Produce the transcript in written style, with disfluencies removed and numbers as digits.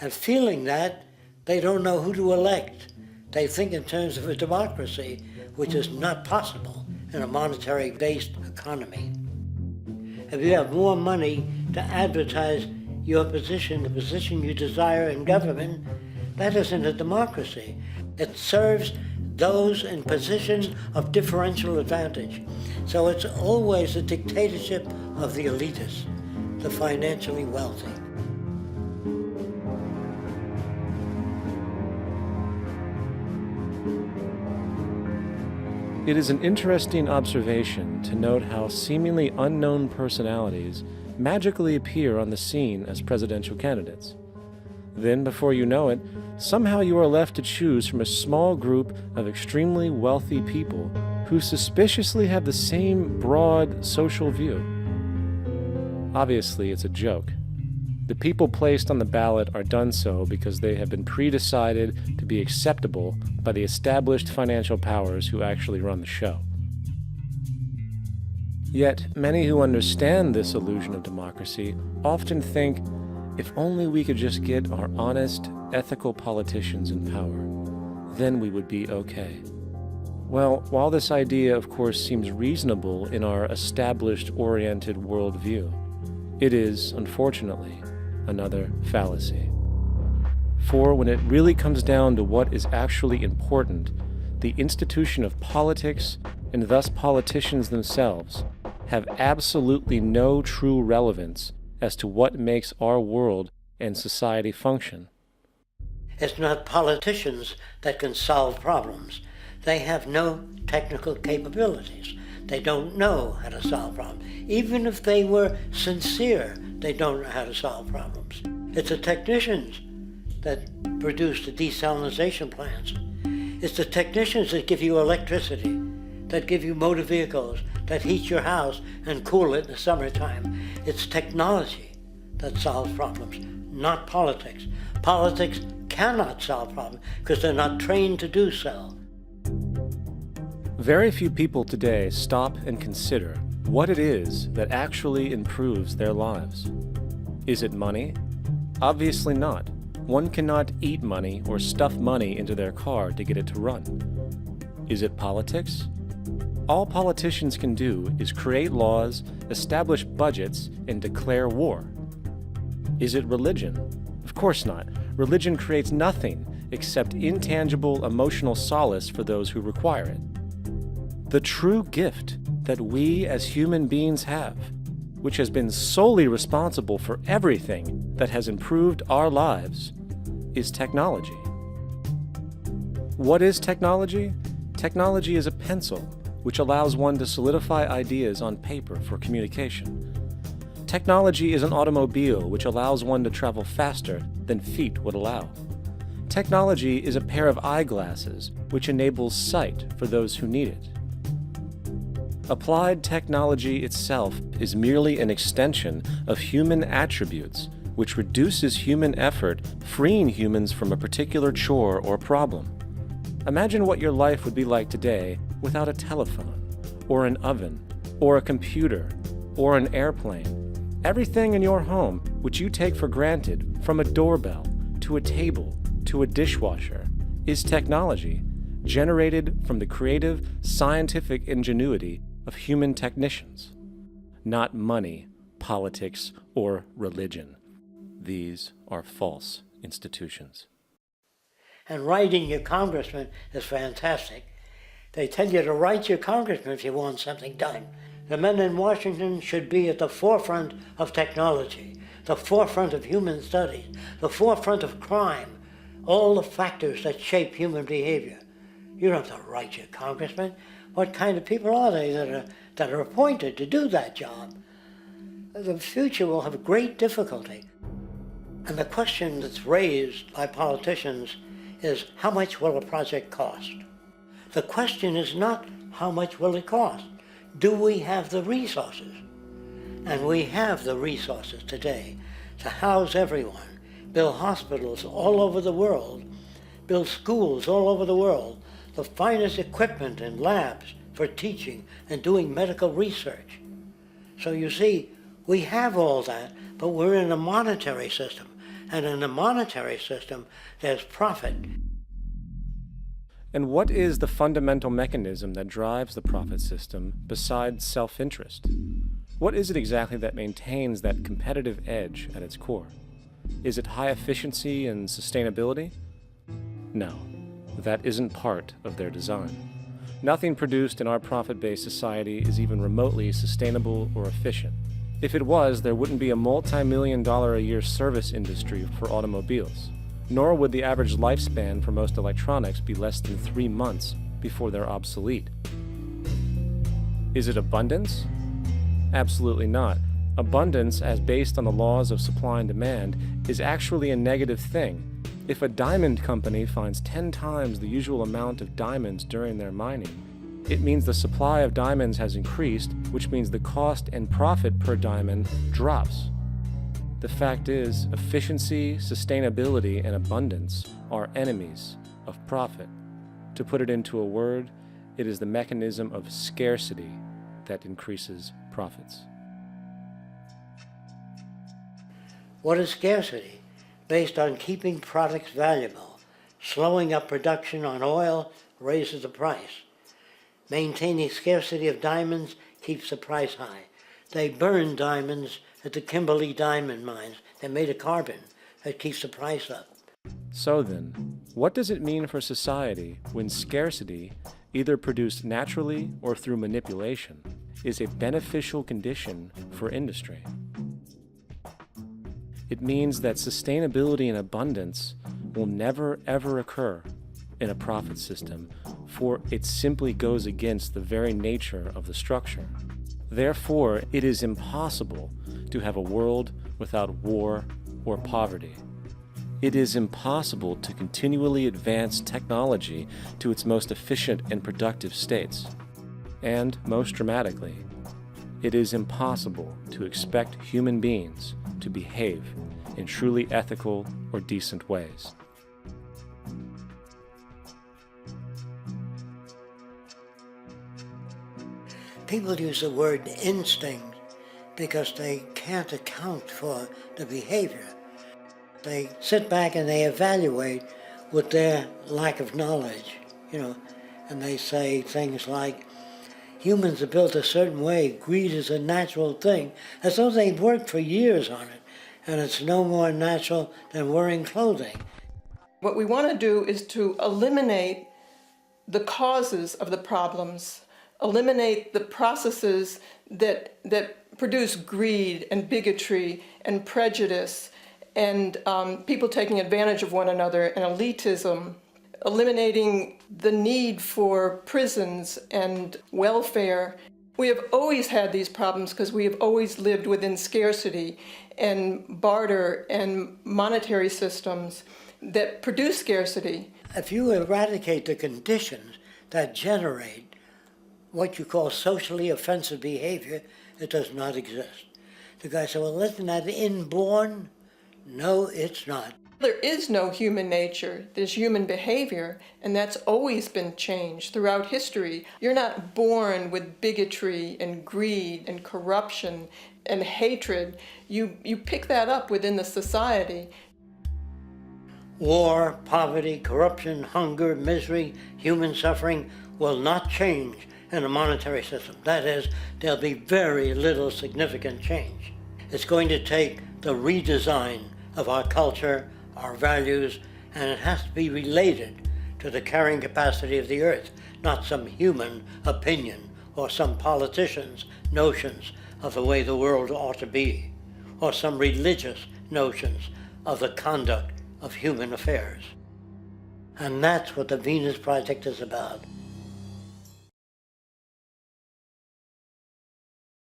And feeling that, they don't know who to elect. They think in terms of a democracy, which is not possible in a monetary-based economy. If you have more money to advertise your position, the position you desire in government, that isn't a democracy. It serves those in positions of differential advantage. So it's always a dictatorship of the elitists, the financially wealthy. It is an interesting observation to note how seemingly unknown personalities magically appear on the scene as presidential candidates. Then, before you know it, somehow you are left to choose from a small group of extremely wealthy people who suspiciously have the same broad social view. Obviously, it's a joke. The people placed on the ballot are done so because they have been pre-decided to be acceptable by the established financial powers who actually run the show. Yet, many who understand this illusion of democracy often think, if only we could just get our honest, ethical politicians in power, then we would be okay. Well, while this idea, of course, seems reasonable in our established-oriented worldview, it is, unfortunately, another fallacy. For when it really comes down to what is actually important, the institution of politics, and thus politicians themselves, have absolutely no true relevance as to what makes our world and society function. It's not politicians that can solve problems. They have no technical capabilities. They don't know how to solve problems. Even if they were sincere, they don't know how to solve problems. It's the technicians that produce the desalination plants. It's the technicians that give you electricity, that give you motor vehicles, that heat your house and cool it in the summertime. It's technology that solves problems, not politics. Politics cannot solve problems because they're not trained to do so. Very few people today stop and consider what it is that actually improves their lives. Is it money? Obviously not. One cannot eat money or stuff money into their car to get it to run. Is it politics? All politicians can do is create laws, establish budgets, and declare war. Is it religion? Of course not. Religion creates nothing except intangible emotional solace for those who require it. The true gift that we as human beings have, which has been solely responsible for everything that has improved our lives, is technology. What is technology? Technology is a pencil which allows one to solidify ideas on paper for communication. Technology is an automobile which allows one to travel faster than feet would allow. Technology is a pair of eyeglasses which enables sight for those who need it. Applied technology itself is merely an extension of human attributes which reduces human effort, freeing humans from a particular chore or problem. Imagine what your life would be like today without a telephone, or an oven, or a computer, or an airplane. Everything in your home which you take for granted, from a doorbell, to a table, to a dishwasher, is technology generated from the creative, scientific ingenuity of human technicians, not money, politics, or religion. These are false institutions. And writing your congressman is fantastic. They tell you to write your congressman if you want something done. The men in Washington should be at the forefront of technology, the forefront of human studies, the forefront of crime, all the factors that shape human behavior. You don't have to write your congressman. What kind of people are they that are appointed to do that job? The future will have great difficulty. And the question that's raised by politicians is, how much will a project cost? The question is not, how much will it cost? Do we have the resources? And we have the resources today to house everyone, build hospitals all over the world, build schools all over the world, the finest equipment and labs for teaching and doing medical research. So you see, we have all that, but we're in a monetary system. And in the monetary system, there's profit. And what is the fundamental mechanism that drives the profit system besides self-interest? What is it exactly that maintains that competitive edge at its core? Is it high efficiency and sustainability? No, that isn't part of their design. Nothing produced in our profit-based society is even remotely sustainable or efficient. If it was, there wouldn't be a multi-million-dollar-a-year service industry for automobiles, nor would the average lifespan for most electronics be less than 3 months before they're obsolete. Is it abundance? Absolutely not. Abundance, as based on the laws of supply and demand, is actually a negative thing. If a diamond company finds 10 times the usual amount of diamonds during their mining, it means the supply of diamonds has increased, which means the cost and profit per diamond drops. The fact is, efficiency, sustainability, and abundance are enemies of profit. To put it into a word, it is the mechanism of scarcity that increases profits. What is scarcity? Based on keeping products valuable. Slowing up production on oil raises the price. Maintaining scarcity of diamonds keeps the price high. They burn diamonds at the Kimberley diamond mines. They're made of carbon. That keeps the price up. So then, what does it mean for society when scarcity, either produced naturally or through manipulation, is a beneficial condition for industry? It means that sustainability and abundance will never ever occur in a profit system, for it simply goes against the very nature of the structure. Therefore, it is impossible to have a world without war or poverty. It is impossible to continually advance technology to its most efficient and productive states. And, most dramatically, it is impossible to expect human beings to behave in truly ethical or decent ways. People use the word instinct because they can't account for the behavior. They sit back and they evaluate with their lack of knowledge, and they say things like, humans are built a certain way, greed is a natural thing, as though they've worked for years on it, and it's no more natural than wearing clothing. What we want to do is to eliminate the causes of the problems, eliminate the processes that produce greed and bigotry and prejudice and people taking advantage of one another and elitism, eliminating the need for prisons and welfare. We have always had these problems because we have always lived within scarcity and barter and monetary systems that produce scarcity. If you eradicate the conditions that generate what you call socially offensive behavior, it does not exist. The guy said, well, isn't that inborn? No, it's not. There is no human nature, there's human behavior, and that's always been changed throughout history. You're not born with bigotry and greed and corruption and hatred. You pick that up within the society. War, poverty, corruption, hunger, misery, human suffering will not change in a monetary system. That is, there'll be very little significant change. It's going to take the redesign of our culture, our values, and it has to be related to the carrying capacity of the earth, not some human opinion or some politician's notions of the way the world ought to be, or some religious notions of the conduct of human affairs. And that's what the Venus Project is about.